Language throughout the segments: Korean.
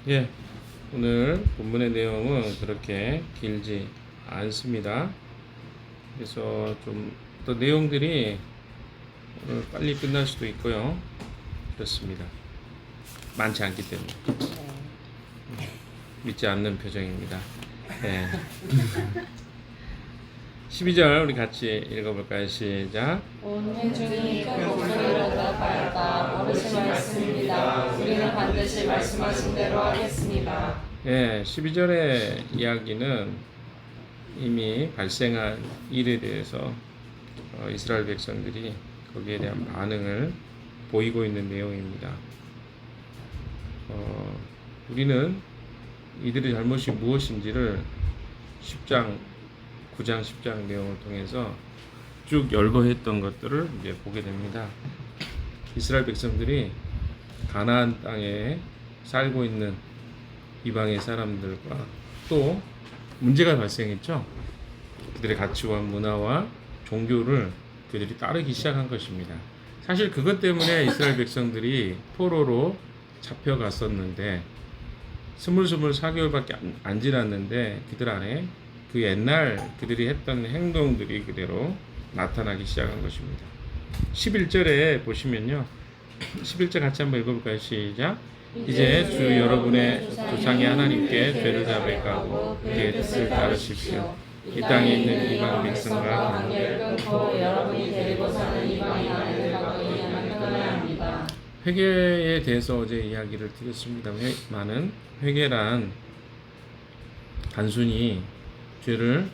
예, 오늘 본문의 내용은 그렇게 길지 않습니다. 그래서 좀 또 내용들이 오늘 빨리 끝날 수도 있고요. 그렇습니다. 많지 않기 때문에 믿지 않는 표정입니다. 네. 12절 우리 같이 읽어볼까요? 시작. 온 회중이 큰 목소리로 대답하였다. 모르시 말씀입니다. 우리는 반드시 말씀하신 대로 하겠습니다. 예, 12절의 이야기는 이미 발생한 일에 대해서 이스라엘 백성들이 거기에 대한 반응을 보이고 있는 내용입니다. 우리는 이들의 잘못이 무엇인지를 10장, 9장, 10장 내용을 통해서 쭉 열거했던 것들을 이제 보게 됩니다. 이스라엘 백성들이 가나안 땅에 살고 있는 이방의 사람들과 또 문제가 발생했죠. 그들의 가치관, 문화와 종교를 그들이 따르기 시작한 것입니다. 사실 그것 때문에 이스라엘 백성들이 포로로 잡혀갔었는데 스물스물 4개월밖에 안 지났는데 그들 안에 그 옛날 그들이 했던 행동들이 그대로 나타나기 시작한 것입니다. 11절에 보시면요. 11절 같이 한번 읽어볼까요? 시작. 이제 주 여러분의 조상의 하나님께 죄를 자백하고 그의 뜻을 따르십시오. 이 땅에 있는 이방 백성과 관계를 끊고 여러분이 데리고 사는 이방인 아이들과 의논을 끊어야 합니다. 회개에 대해서 어제 이야기를 드렸습니다만은 회개란 단순히 죄를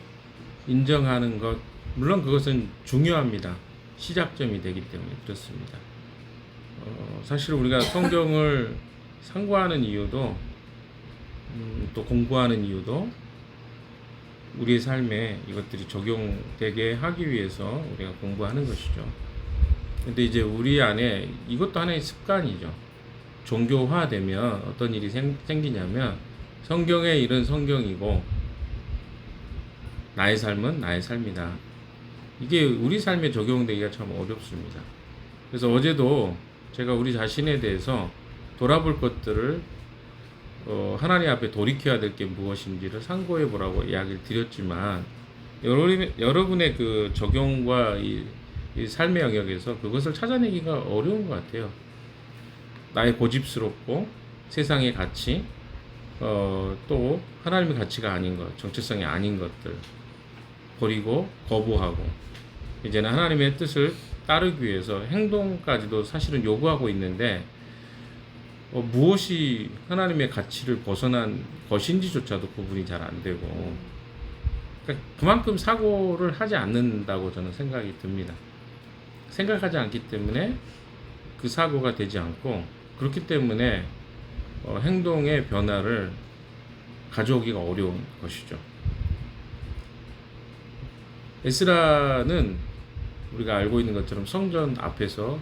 인정하는 것, 물론 그것은 중요합니다. 시작점이 되기 때문에 그렇습니다. 사실 우리가 성경을 상고하는 이유도 또 공부하는 이유도 우리의 삶에 이것들이 적용되게 하기 위해서 우리가 공부하는 것이죠. 근데 이제 우리 안에 이것도 하나의 습관이죠. 종교화되면 어떤 일이 생기냐면 성경의 일은 성경이고 나의 삶은 나의 삶이다. 이게 우리 삶에 적용되기가 참 어렵습니다. 그래서 어제도 제가 우리 자신에 대해서 돌아볼 것들을 하나님 앞에 돌이켜야 될 게 무엇인지를 상고해 보라고 이야기를 드렸지만 여러분의 그 적용과 이 삶의 영역에서 그것을 찾아내기가 어려운 것 같아요. 나의 고집스럽고 세상의 가치, 또 하나님의 가치가 아닌 것, 정체성이 아닌 것들 버리고 거부하고 이제는 하나님의 뜻을 따르기 위해서 행동까지도 사실은 요구하고 있는데 무엇이 하나님의 가치를 벗어난 것인지조차도 구분이 잘 안 되고 그러니까 그만큼 사고를 하지 않는다고 저는 생각이 듭니다. 생각하지 않기 때문에 그 사고가 되지 않고 그렇기 때문에 행동의 변화를 가져오기가 어려운 것이죠. 에스라는 우리가 알고 있는 것처럼 성전 앞에서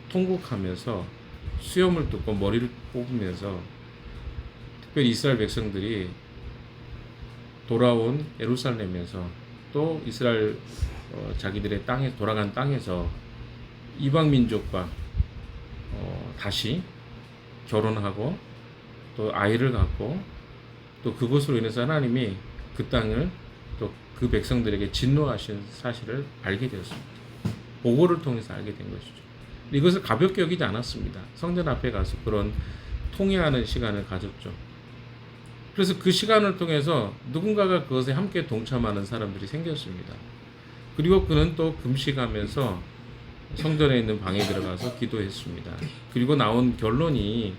통곡하면서 수염을 뜯고 머리를 뽑으면서 특별히 이스라엘 백성들이 돌아온 예루살렘에서 또 이스라엘 자기들의 땅에 돌아간 땅에서 이방 민족과 다시 결혼하고 또 아이를 갖고 또 그것으로 인해서 하나님이 그 땅을 또 그 백성들에게 진노하신 사실을 알게 되었습니다. 보고를 통해서 알게 된 것이죠. 이것을 가볍게 여기지 않았습니다. 성전 앞에 가서 그런 통회하는 시간을 가졌죠. 그래서 그 시간을 통해서 누군가가 그것에 함께 동참하는 사람들이 생겼습니다. 그리고 그는 또 금식하면서 성전에 있는 방에 들어가서 기도했습니다. 그리고 나온 결론이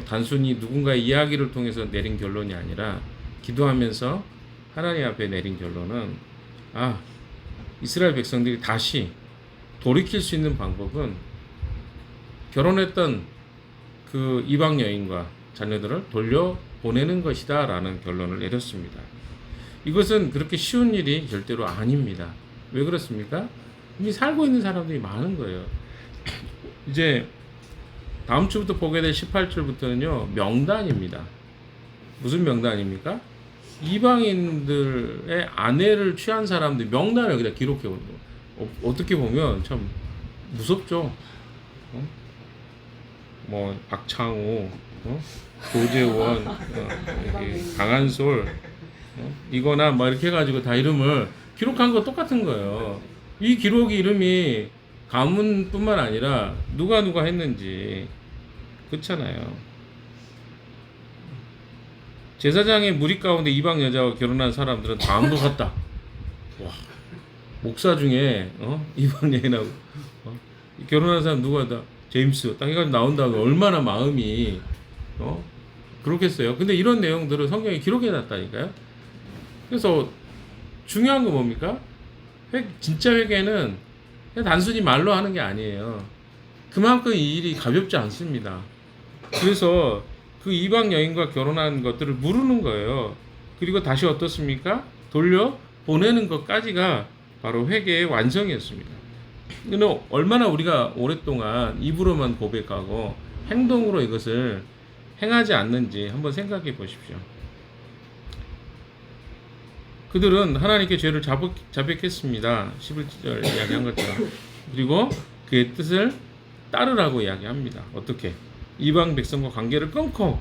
단순히 누군가의 이야기를 통해서 내린 결론이 아니라 기도하면서 하나님 앞에 내린 결론은 이스라엘 백성들이 다시 돌이킬 수 있는 방법은 결혼했던 그 이방 여인과 자녀들을 돌려보내는 것이다 라는 결론을 내렸습니다. 이것은 그렇게 쉬운 일이 절대로 아닙니다. 왜 그렇습니까? 이미 살고 있는 사람들이 많은 거예요. 이제 다음 주부터 보게 될 18절부터는요 명단입니다. 무슨 명단입니까? 이방인들의 아내를 취한 사람들 명단을 여기다 기록해 온 거예요. 어떻게 보면 참 무섭죠. 뭐 박창호, 조재원, 강한솔, 이거나 뭐 이렇게 해가지고 다 이름을 기록한 거 똑같은 거예요. 이 기록이 이름이 가문뿐만 아니라 누가 했는지 그렇잖아요. 제사장의 무리 가운데 이방 여자와 결혼한 사람들은 다음과 같다. 와, 목사 중에 이방 여인하고 결혼한 사람 누구다? 제임스 딱 해가지고 나온 다음에 얼마나 마음이 그렇겠어요. 근데 이런 내용들을 성경에 기록해놨다니까요. 그래서 중요한 거 뭡니까? 진짜 회개는 그냥 단순히 말로 하는 게 아니에요. 그만큼 이 일이 가볍지 않습니다. 그래서 그 이방 여인과 결혼한 것들을 물으는 거예요. 그리고 다시 어떻습니까? 돌려 보내는 것까지가 바로 회개의 완성이었습니다. 근데 얼마나 우리가 오랫동안 입으로만 고백하고 행동으로 이것을 행하지 않는지 한번 생각해 보십시오. 그들은 하나님께 죄를 자백했습니다. 11절 이야기한 것처럼. 그리고 그의 뜻을 따르라고 이야기합니다. 어떻게? 이방 백성과 관계를 끊고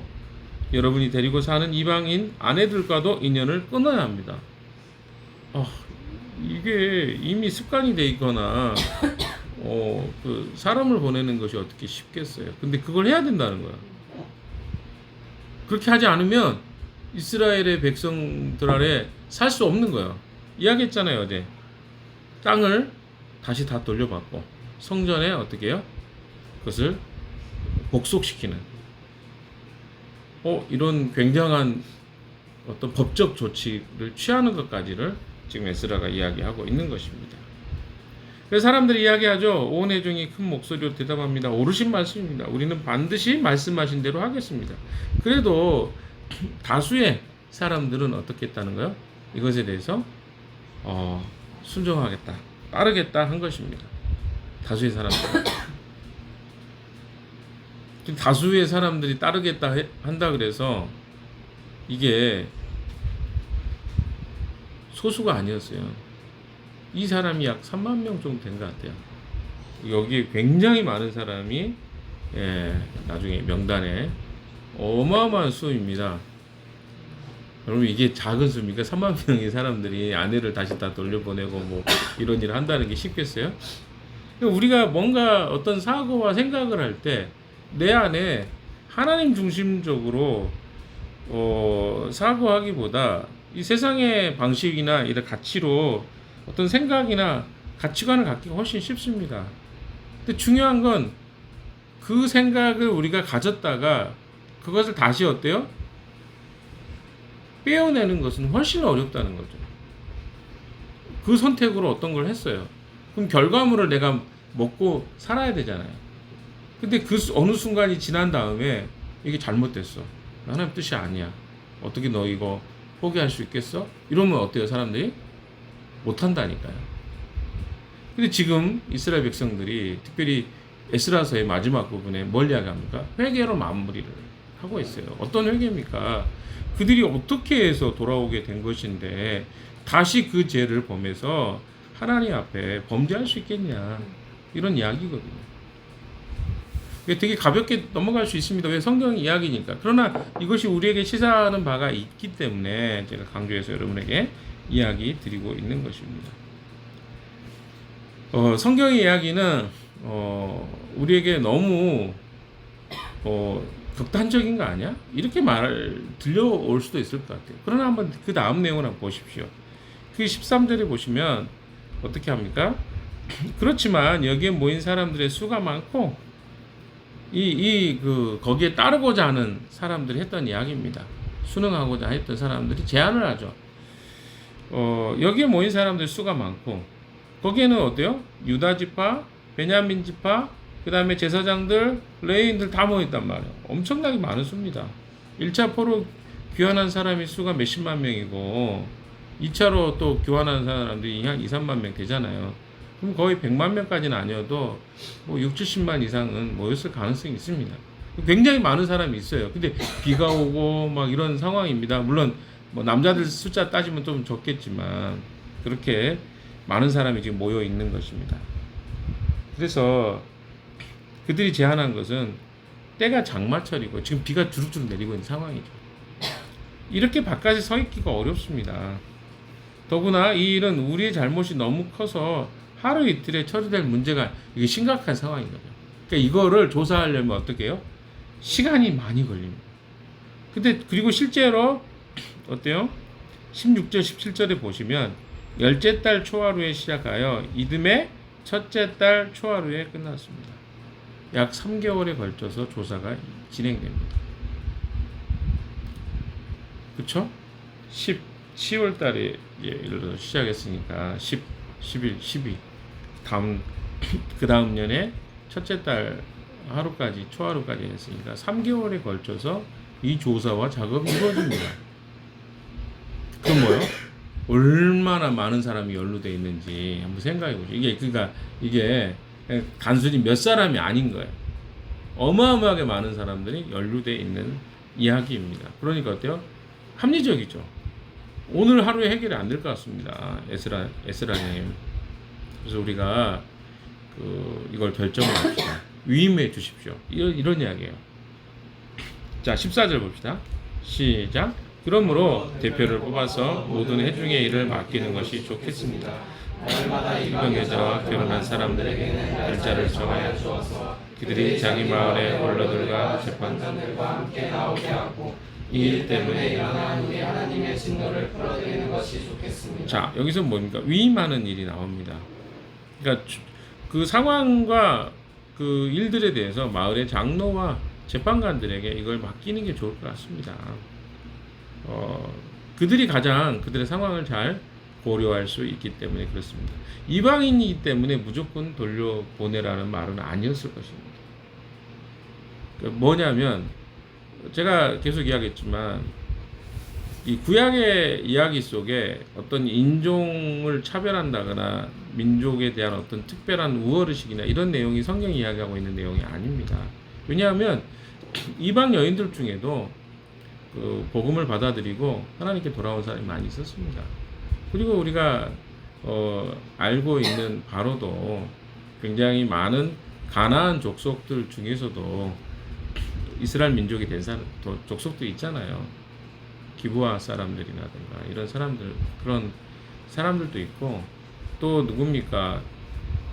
여러분이 데리고 사는 이방인 아내들과도 인연을 끊어야 합니다. 이게 이미 습관이 돼 있거나 그 사람을 보내는 것이 어떻게 쉽겠어요. 근데 그걸 해야 된다는 거야. 그렇게 하지 않으면 이스라엘의 백성들 아래 살 수 없는 거야. 이야기했잖아요, 어제. 땅을 다시 다 돌려받고 성전에 어떻게 해요? 그것을 복속시키는 이런 굉장한 어떤 법적 조치를 취하는 것까지를 지금 에스라가 이야기하고 있는 것입니다. 그래서 사람들이 이야기하죠. 온 회중이 큰 목소리로 대답합니다. 옳으신 말씀입니다. 우리는 반드시 말씀하신 대로 하겠습니다. 그래도 다수의 사람들은 어떻게 했다는 거예요? 이것에 대해서 순종하겠다, 따르겠다 한 것입니다. 다수의 사람들. 다수의 사람들이 따르겠다 한다 그래서 이게 소수가 아니었어요. 이 사람이 약 3만 명 정도 된 것 같아요. 여기에 굉장히 많은 사람이 나중에 명단에 어마어마한 수입니다. 여러분 이게 작은 수입니까? 3만 명의 사람들이 아내를 다시 다 돌려보내고 뭐 이런 일을 한다는 게 쉽겠어요? 우리가 뭔가 어떤 사고와 생각을 할 때 내 안에 하나님 중심적으로 사고하기보다 이 세상의 방식이나 이런 가치로 어떤 생각이나 가치관을 갖기가 훨씬 쉽습니다. 근데 중요한 건 그 생각을 우리가 가졌다가 그것을 다시 어때요? 빼어내는 것은 훨씬 어렵다는 거죠. 그 선택으로 어떤 걸 했어요. 그럼 결과물을 내가 먹고 살아야 되잖아요. 근데 그 어느 순간이 지난 다음에 이게 잘못됐어. 하나님 뜻이 아니야. 어떻게 너 이거 포기할 수 있겠어? 이러면 어때요, 사람들이? 못한다니까요. 근데 지금 이스라엘 백성들이 특별히 에스라서의 마지막 부분에 뭘 이야기합니까? 회개로 마무리를 하고 있어요. 어떤 회개입니까? 그들이 어떻게 해서 돌아오게 된 것인데 다시 그 죄를 범해서 하나님 앞에 범죄할 수 있겠냐, 이런 이야기거든요. 되게 가볍게 넘어갈 수 있습니다. 왜? 성경 이야기니까. 그러나 이것이 우리에게 시사하는 바가 있기 때문에 제가 강조해서 여러분에게 이야기 드리고 있는 것입니다. 성경의 이야기는 우리에게 너무 극단적인 거 아니야? 이렇게 들려올 수도 있을 것 같아요. 그러나 한번 그 다음 내용을 한번 보십시오. 그 13절에 보시면 어떻게 합니까? 그렇지만 여기에 모인 사람들의 수가 많고 거기에 따르고자 하는 사람들이 했던 이야기입니다. 순응하고자 했던 사람들이 제안을 하죠. 여기에 모인 사람들 수가 많고 거기에는 어때요? 유다 지파, 베냐민 지파, 그 다음에 제사장들, 레위인들 다 모였단 말이에요. 엄청나게 많은 수입니다. 1차 포로 귀환한 사람이 수가 몇십만 명이고 2차로 또 교환한 사람들이 한 2, 3만 명 되잖아요. 그럼 거의 100만 명까지는 아니어도 뭐 6, 70만 이상은 모였을 가능성이 있습니다. 굉장히 많은 사람이 있어요. 근데 비가 오고 막 이런 상황입니다. 물론 뭐 남자들 숫자 따지면 좀 적겠지만 그렇게 많은 사람이 지금 모여 있는 것입니다. 그래서 그들이 제안한 것은 때가 장마철이고 지금 비가 주룩주룩 내리고 있는 상황이죠. 이렇게 바깥에 서 있기가 어렵습니다. 더구나 이 일은 우리의 잘못이 너무 커서 하루 이틀에 처리될 문제가 이게 심각한 상황인 거죠. 그러니까 이거를 조사하려면 어떻게 해요? 시간이 많이 걸립니다. 근데 그리고 실제로 어때요? 16절 17절에 보시면 열째 달 초하루에 시작하여 이듬해 첫째 달 초하루에 끝났습니다. 약 3개월에 걸쳐서 조사가 진행됩니다. 그쵸? 10월 달에 예를 들어 시작했으니까 10, 11, 12 그 다음 년에 첫째 달 하루까지 초하루까지 했으니까 3개월에 걸쳐서 이 조사와 작업이 이루어집니다. 그럼 뭐요? 얼마나 많은 사람이 연루되어 있는지 한번 생각해 보죠. 이게 단순히 몇 사람이 아닌 거예요. 어마어마하게 많은 사람들이 연루되어 있는 이야기입니다. 그러니까 어때요? 합리적이죠. 오늘 하루에 해결이 안 될 것 같습니다. 에스라님. 그래서 우리가 이걸 결정을 합시다. 위임해 주십시오. 이런 이야기예요. 자, 14절 봅시다. 시작. 그러므로 대표를 뽑아서 모든 회중의 일을 맡기는 것이 좋겠습니다. 날마다 입방계자와 결혼한 사람들에게는 날짜를 정하여 주어서 그들이 자기 마을의 원로들과 재판장들과 함께 나오게 하고 이 일 때문에 일어난 우리 하나님의 진노를 풀어드리는 것이 좋겠습니다. 자, 여기서 뭡니까? 위임하는 일이 나옵니다. 그러니까 그 상황과 그 일들에 대해서 마을의 장로와 재판관들에게 이걸 맡기는 게 좋을 것 같습니다. 그들이 가장 그들의 상황을 잘 고려할 수 있기 때문에 그렇습니다. 이방인이기 때문에 무조건 돌려보내라는 말은 아니었을 것입니다. 뭐냐면 제가 계속 이야기했지만 이 구약의 이야기 속에 어떤 인종을 차별한다거나 민족에 대한 어떤 특별한 우월의식이나 이런 내용이 성경이 이야기하고 있는 내용이 아닙니다. 왜냐하면 이방 여인들 중에도 그 복음을 받아들이고 하나님께 돌아온 사람이 많이 있었습니다. 그리고 우리가 알고 있는 바로도 굉장히 많은 가나안 족속들 중에서도 이스라엘 민족이 된 족속도 있잖아요. 기브아 사람들이라든가 이런 사람들, 그런 사람들도 있고, 또 누굽니까?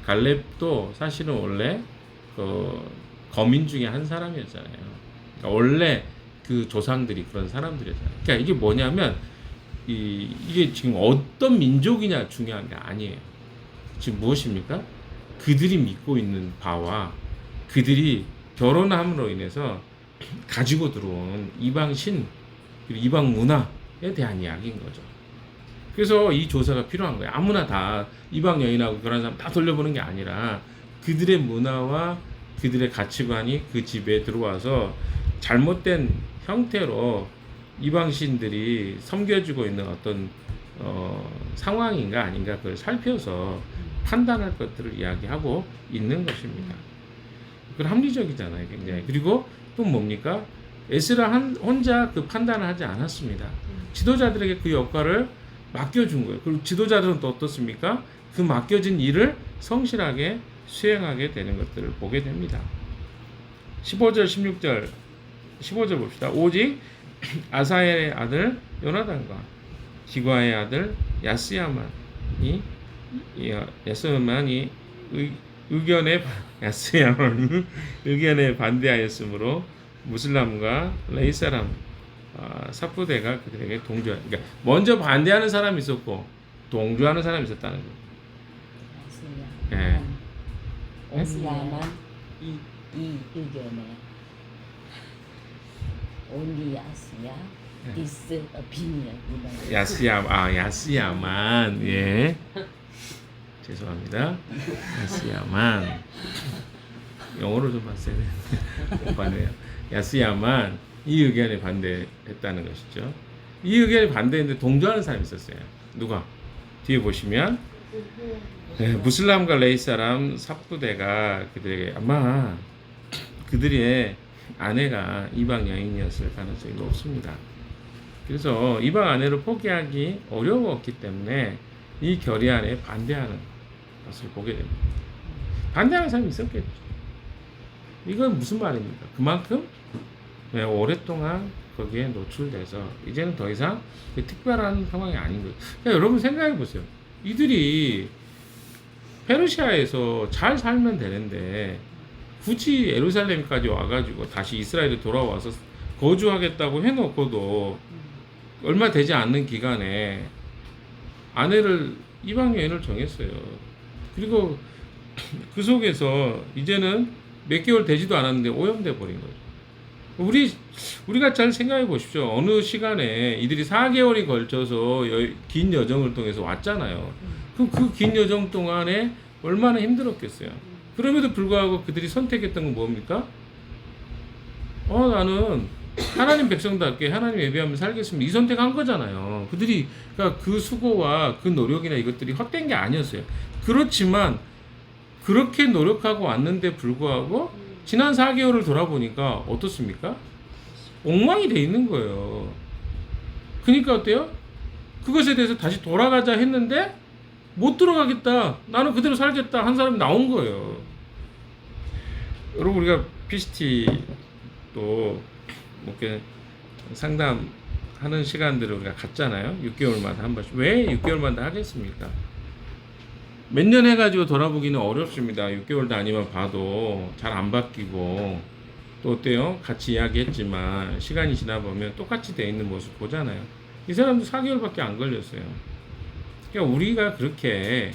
갈렙도 사실은 원래 거민 중에 한 사람이었잖아요. 그러니까 원래 그 조상들이 그런 사람들이었잖아요. 그러니까 이게 뭐냐면 이게 지금 어떤 민족이냐 중요한 게 아니에요. 지금 무엇입니까? 그들이 믿고 있는 바와 그들이 결혼함으로 인해서 가지고 들어온 이방신 그리고 이방 문화에 대한 이야기인 거죠. 그래서 이 조사가 필요한 거예요. 아무나 다 이방 여인하고 결혼한 사람 다 돌려보는 게 아니라 그들의 문화와 그들의 가치관이 그 집에 들어와서 잘못된 형태로 이방신들이 섬겨지고 있는 어떤 상황인가 아닌가 그걸 살펴서 판단할 것들을 이야기하고 있는 것입니다. 그건 합리적이잖아요, 굉장히. 그리고 또 뭡니까? 에스라 혼자 그 판단을 하지 않았습니다. 지도자들에게 그 역할을 맡겨준 거예요. 그리고 지도자들은 또 어떻습니까? 그 맡겨진 일을 성실하게 수행하게 되는 것들을 보게 됩니다. 15절, 16절, 15절 봅시다. 오직 아사엘의 아들 요나단과 기과의 아들 야스야만이 의견에 반대하였으므로 무슬람과 레이사람 삽부대가 그들에게 동조하. 그러니까 먼저 반대하는 사람이 있었고 동조하는 사람이 있었다는 거예요. 예. 야스야만 이 의견에 only 야스야 is opinion. 야스야만 예. 죄송합니다. 야스야만 영어로 좀 봤어야 되는데 오빠네요. 야스야만 이 의견에 반대했다는 것이죠. 이 의견에 반대했는데 동조하는 사람이 있었어요. 누가? 뒤에 보시면 무슬람과 레이 사람 삽부대가 그들에게 아마 그들의 아내가 이방 여인이었을 가능성이 높습니다. 그래서 이방 아내를 포기하기 어려웠기 때문에 이 결의안에 반대하는 것을 보게 됩니다. 반대하는 사람이 있었겠죠. 이건 무슨 말입니까? 그만큼 오랫동안 거기에 노출돼서 이제는 더 이상 특별한 상황이 아닌 거예요. 그러니까 여러분 생각해 보세요. 이들이 페르시아에서 잘 살면 되는데 굳이 예루살렘까지 와가지고 다시 이스라엘에 돌아와서 거주하겠다고 해놓고도 얼마 되지 않는 기간에 아내를 이방 여인을 정했어요. 그리고 그 속에서 이제는 몇 개월 되지도 않았는데 오염돼 버린 거죠. 우리가 잘 생각해 보십시오. 어느 시간에 이들이 4개월이 걸쳐서 긴 여정을 통해서 왔잖아요. 그럼 그 긴 여정 동안에 얼마나 힘들었겠어요. 그럼에도 불구하고 그들이 선택했던 건 뭡니까? 나는 하나님 백성답게 하나님 예배하며 살겠습니다. 이 선택한 거잖아요. 그들이 그러니까 그 수고와 그 노력이나 이것들이 헛된 게 아니었어요. 그렇지만 그렇게 노력하고 왔는데 불구하고 지난 4개월을 돌아보니까 어떻습니까? 엉망이 돼 있는 거예요. 그러니까 어때요? 그것에 대해서 다시 돌아가자 했는데 못 들어가겠다. 나는 그대로 살겠다. 한 사람이 나온 거예요. 여러분 우리가 PCT 또 이렇게 상담하는 시간들을 우리가 갖잖아요. 6개월마다 한 번씩. 왜 6개월마다 하겠습니까? 몇 년 해가지고 돌아보기는 어렵습니다. 6개월도 아니면 봐도 잘 안 바뀌고 또 어때요? 같이 이야기했지만 시간이 지나보면 똑같이 돼 있는 모습 보잖아요. 이 사람도 4개월밖에 안 걸렸어요. 그러니까 우리가 그렇게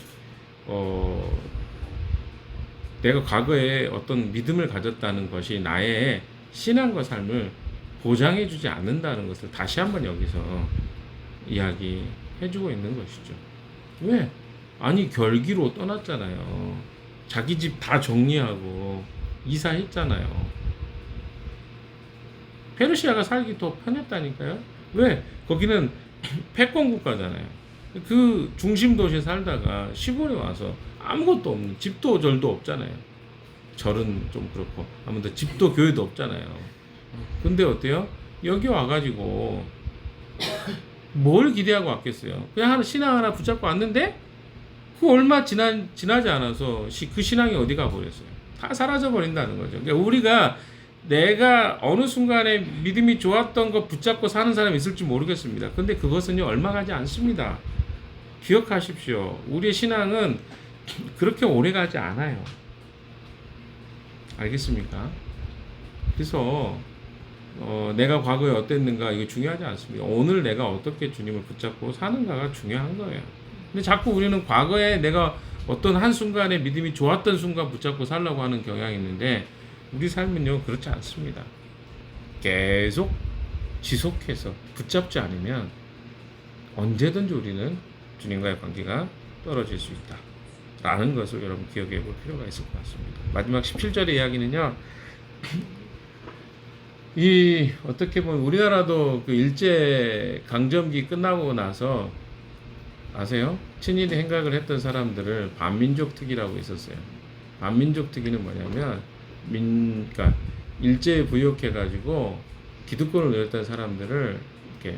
내가 과거에 어떤 믿음을 가졌다는 것이 나의 신앙과 삶을 보장해주지 않는다는 것을 다시 한번 여기서 이야기해주고 있는 것이죠. 왜? 아니 결기로 떠났잖아요. 자기 집 다 정리하고 이사했잖아요. 페르시아가 살기 더 편했다니까요. 왜? 거기는 패권 국가잖아요. 그 중심 도시에 살다가 시골에 와서 아무것도 없는 집도 절도 없잖아요. 절은 좀 그렇고 아무튼 집도 교회도 없잖아요. 근데 어때요? 여기 와가지고 뭘 기대하고 왔겠어요? 그냥 신앙 하나 붙잡고 왔는데 그 얼마 지나지 않아서 그 신앙이 어디 가버렸어요? 다 사라져 버린다는 거죠. 그러니까 우리가 내가 어느 순간에 믿음이 좋았던 거 붙잡고 사는 사람이 있을지 모르겠습니다. 근데 그것은요 얼마 가지 않습니다. 기억하십시오. 우리의 신앙은 그렇게 오래 가지 않아요. 알겠습니까? 그래서 내가 과거에 어땠는가 이게 중요하지 않습니다. 오늘 내가 어떻게 주님을 붙잡고 사는가가 중요한 거예요. 근데 자꾸 우리는 과거에 내가 어떤 한순간에 믿음이 좋았던 순간 붙잡고 살려고 하는 경향이 있는데 우리 삶은요 그렇지 않습니다. 계속 지속해서 붙잡지 않으면 언제든지 우리는 주님과의 관계가 떨어질 수 있다 라는 것을 여러분 기억해 볼 필요가 있을 것 같습니다. 마지막 17절의 이야기는요 이 어떻게 보면 우리나라도 그 일제 강점기 끝나고 나서 아세요? 친일이 행각을 했던 사람들을 반민족 특위라고 있었어요. 반민족 특위는 뭐냐면 그러니까 일제에 부역해가지고 기득권을 누렸던 사람들을 이렇게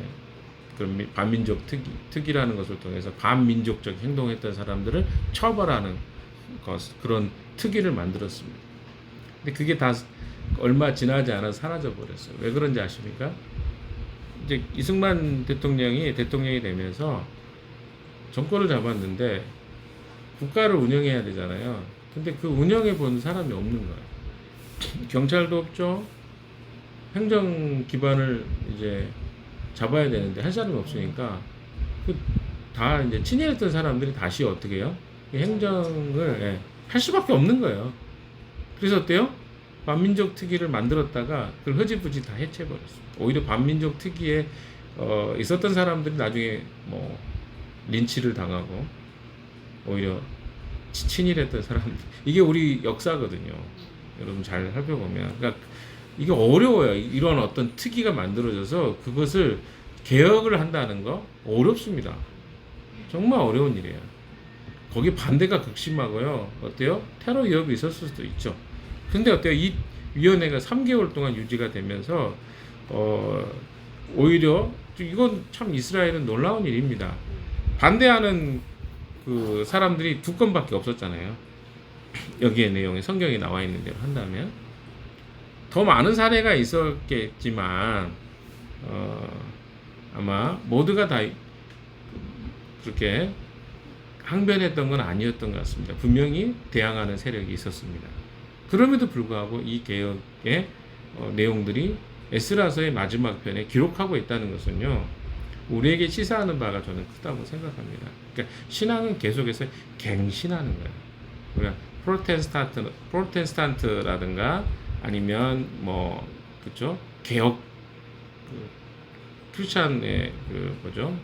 그런 반민족 특위라는 것을 통해서 반민족적 행동했던 사람들을 처벌하는 그런 특위를 만들었습니다. 근데 그게 다 얼마 지나지 않아 사라져 버렸어요. 왜 그런지 아십니까? 이제 이승만 대통령이 되면서 정권을 잡았는데 국가를 운영해야 되잖아요. 근데 그 운영해 본 사람이 없는 거예요. 경찰도 없죠. 행정 기반을 이제 잡아야 되는데 할 사람이 없으니까 다 이제 친일했던 사람들이 다시 어떻게 해요? 행정을 할 수밖에 없는 거예요. 그래서 어때요? 반민족 특위를 만들었다가 그걸 흐지부지 다 해체해버렸어요. 오히려 반민족 특위에 있었던 사람들이 나중에 뭐 린치를 당하고 오히려 친일했던 사람들 이게 우리 역사거든요. 여러분 잘 살펴보면 그러니까 이게 어려워요. 이런 어떤 특위가 만들어져서 그것을 개혁을 한다는 거 어렵습니다. 정말 어려운 일이에요. 거기 반대가 극심하고요. 어때요? 테러 위협이 있었을 수도 있죠. 근데 어때요? 이 위원회가 3개월 동안 유지가 되면서 오히려 이건 참 이스라엘은 놀라운 일입니다. 반대하는 그 사람들이 2건밖에 없었잖아요. 여기에 내용에 성경에 나와 있는 대로 한다면 더 많은 사례가 있었겠지만 아마 모두가 다 그렇게 항변했던 건 아니었던 것 같습니다. 분명히 대항하는 세력이 있었습니다. 그럼에도 불구하고 이 개혁의 내용들이 에스라서의 마지막 편에 기록하고 있다는 것은요, 우리에게 시사하는 바가 저는 크다고 생각합니다. 그러니까 신앙은 계속해서 갱신하는 거예요. 우리가 프로테스탄트라든가 아니면 뭐 그죠, 개혁 크리스찬의 뭐죠,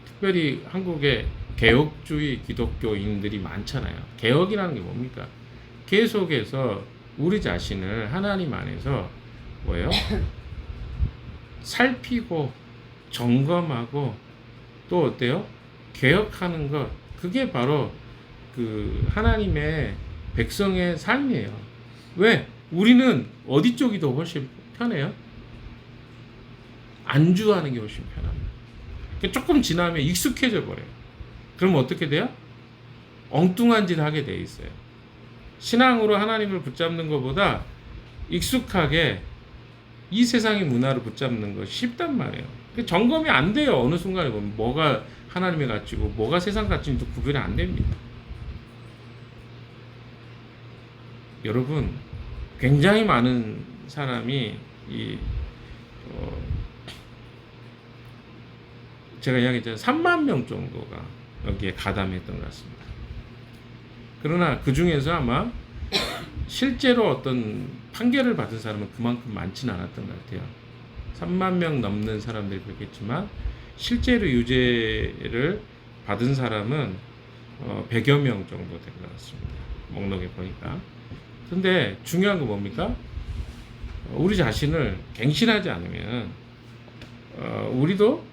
특별히 한국의 개혁주의 기독교인들이 많잖아요. 개혁이라는 게 뭡니까? 계속해서 우리 자신을 하나님 안에서 뭐예요? 살피고 점검하고 또 어때요? 개혁하는 것, 그게 바로 그 하나님의 백성의 삶이에요. 왜? 우리는 어디 쪽이 더 훨씬 편해요? 안주하는 게 훨씬 편합니다. 조금 지나면 익숙해져 버려요. 그럼 어떻게 돼요? 엉뚱한 짓 하게 돼 있어요. 신앙으로 하나님을 붙잡는 것보다 익숙하게 이 세상의 문화를 붙잡는 거 쉽단 말이에요. 점검이 안 돼요. 어느 순간에 보면 뭐가 하나님의 가치고 뭐가 세상 가치인지도 구별이 안 됩니다. 여러분, 굉장히 많은 사람이 제가 이야기했잖아요. 3만 명 정도가 여기에 가담했던 것 같습니다. 그러나 그 중에서 아마 실제로 어떤 판결을 받은 사람은 그만큼 많지는 않았던 것 같아요. 3만 명 넘는 사람들이 그렇겠지만 실제로 유죄를 받은 사람은 100여 명 정도 된 것 같습니다. 목록에 보니까. 근데 중요한 건 뭡니까? 우리 자신을 갱신하지 않으면 우리도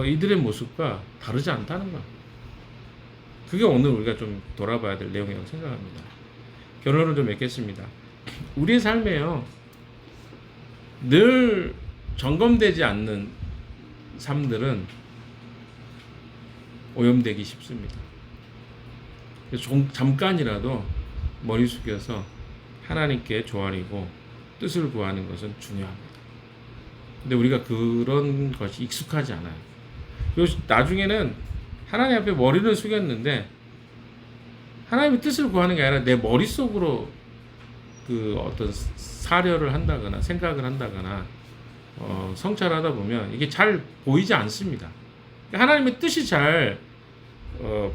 이들의 모습과 다르지 않다는 거. 그게 오늘 우리가 좀 돌아봐야 될 내용이라고 생각합니다. 결론을 좀 맺겠습니다. 우리의 삶에요, 늘 점검되지 않는 삶들은 오염되기 쉽습니다. 그래서 잠깐이라도 머리 숙여서 하나님께 조아리고 뜻을 구하는 것은 중요합니다. 근데 우리가 그런 것이 익숙하지 않아요. 그리고 나중에는 하나님 앞에 머리를 숙였는데 하나님의 뜻을 구하는 게 아니라 내 머릿속으로 그 어떤 사려를 한다거나 생각을 한다거나 성찰하다 보면 이게 잘 보이지 않습니다. 하나님의 뜻이 잘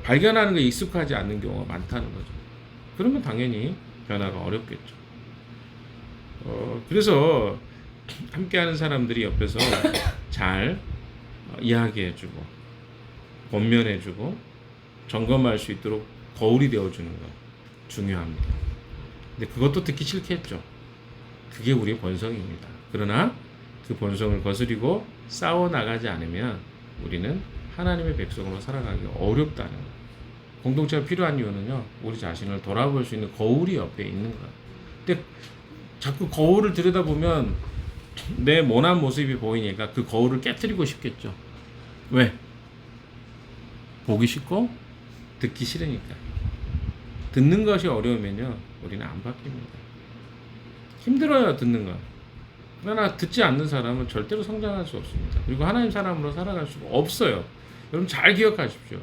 발견하는 게 익숙하지 않는 경우가 많다는 거죠. 그러면 당연히 변화가 어렵겠죠. 그래서 함께하는 사람들이 옆에서 잘 이야기해주고 권면해주고 점검할 수 있도록 거울이 되어주는 것 중요합니다. 근데 그것도 듣기 싫겠죠. 그게 우리의 본성입니다. 그러나 그 본성을 거스리고 싸워나가지 않으면 우리는 하나님의 백성으로 살아가기 어렵다는 것. 공동체가 필요한 이유는요, 우리 자신을 돌아볼 수 있는 거울이 옆에 있는 것. 근데 자꾸 거울을 들여다보면 내 모난 모습이 보이니까 그 거울을 깨트리고 싶겠죠. 왜? 보기 쉽고 듣기 싫으니까. 듣는 것이 어려우면요, 우리는 안 바뀝니다. 힘들어요, 듣는 건. 그러나 듣지 않는 사람은 절대로 성장할 수 없습니다. 그리고 하나님 사람으로 살아갈 수가 없어요. 여러분 잘 기억하십시오.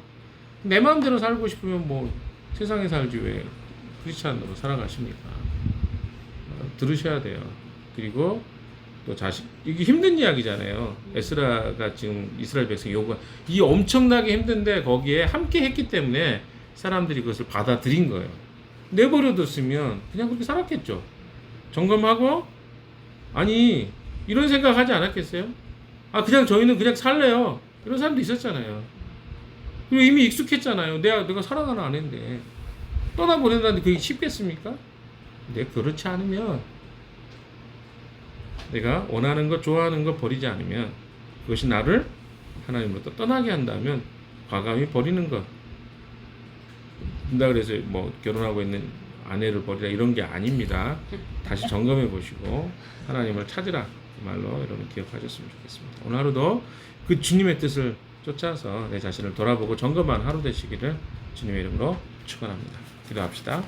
내 마음대로 살고 싶으면 뭐 세상에 살지 왜 크리스찬으로 살아가십니까? 들으셔야 돼요. 그리고 또 이게 힘든 이야기잖아요. 에스라가 지금 이스라엘 백성 요구, 이 엄청나게 힘든데 거기에 함께 했기 때문에 사람들이 그것을 받아들인 거예요. 내버려뒀으면 그냥 그렇게 살았겠죠. 점검하고, 아니 이런 생각하지 않았겠어요? 그냥 저희는 그냥 살래요. 이런 사람도 있었잖아요. 그리고 이미 익숙했잖아요. 내가 사랑하는 아내인데 떠나보낸다는데 그게 쉽겠습니까? 근데 그렇지 않으면, 내가 원하는 것, 좋아하는 것 버리지 않으면, 그것이 나를 하나님으로부터 떠나게 한다면 과감히 버리는 것. 그래서 뭐 결혼하고 있는 아내를 버리라 이런 게 아닙니다. 다시 점검해 보시고 하나님을 찾으라, 그 말로 여러분 기억하셨으면 좋겠습니다. 오늘 하루도 그 주님의 뜻을 쫓아서 내 자신을 돌아보고 점검한 하루 되시기를 주님의 이름으로 축원합니다. 기도합시다.